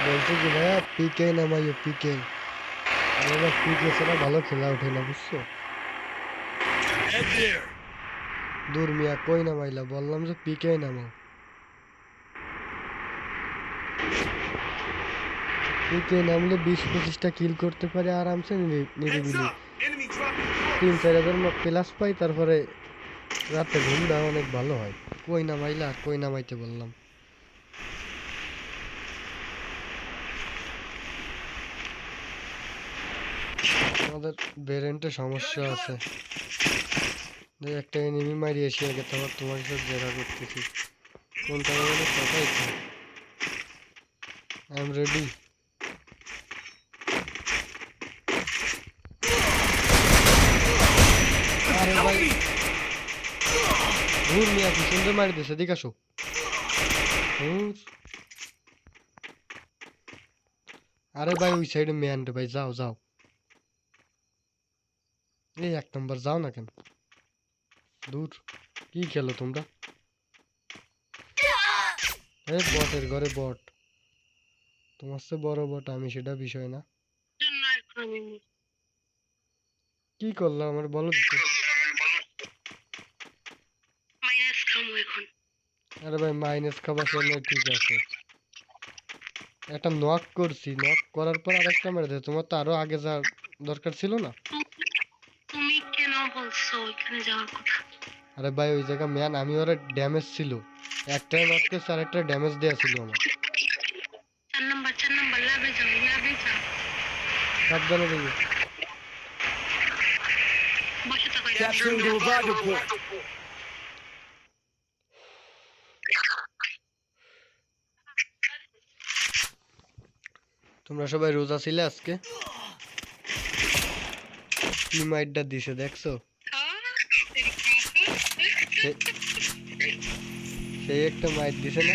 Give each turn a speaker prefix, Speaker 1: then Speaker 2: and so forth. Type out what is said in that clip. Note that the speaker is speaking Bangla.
Speaker 1: বলছে কি ভাইয়া পিকে নামাইও পিকে। এবার পিকে ছাড়া ভালো খেলা ওঠে না বুঝছো। দূর মিয়া কই নামাইলা, বললাম যে পিকে নামাও। পিকে নামলে 20-25টা কিল করতে পারে আরামসে নিরিবিলি। 3-4 হাজার প্লাস পাই, তারপরে রাতে ঘুমটা অনেক ভালো হয়। কই নামাইলা আর কই নামাইতে বললাম। আমাদের ভেরিয়েন্টে সমস্যা আছে। একটা এনিমি মারি এসে আগে তোমার তোমার সাথে দেখা করতেছি। কোনটা মানে কথাই তো। I am ready. আরে ভাই ভুল মিয়া কি সুন্দর মারি দিছে, দিকে আসো। ধুর। আরে ভাই ওই সাইডে ম্যান রে ভাই, যাও যাও। এই 1 নম্বর যাও না কেন? দূর। কি খেলো তোমরা? এই বটের ঘরে বট। তোমার চেয়ে বড় বট আমি, সেটা বিষয় না। কি করলাম আমার বলো তো। আরে ভাই মাইনাস খাবার জন্য ঠিক আছে। একটা নক করছি, নক করার পর আরেকটা মেরে দেয়। তোমার তো আরো আগে যাওয়ার দরকার ছিল না?
Speaker 2: তুমি কেন বলছো ওইখানে যাওয়ার কথা?
Speaker 1: আরে ভাই ওই জায়গা ম্যান, আমি ওরা ড্যামেজ ছিল। একটাই নক করছে আর একটা ড্যামেজ দেয়া ছিল আমার।
Speaker 2: 4 নাম্বার লাভে যাও, লাভে যাও।
Speaker 1: সাবধানে দেখি।
Speaker 2: বসে থাকো।
Speaker 3: Capturing the revival point.
Speaker 1: তোমরা সবাই রোজা ছিলে আজকে? কি মাইটটা দিছে দেখছো? সেই একটা মাইট দিছে না?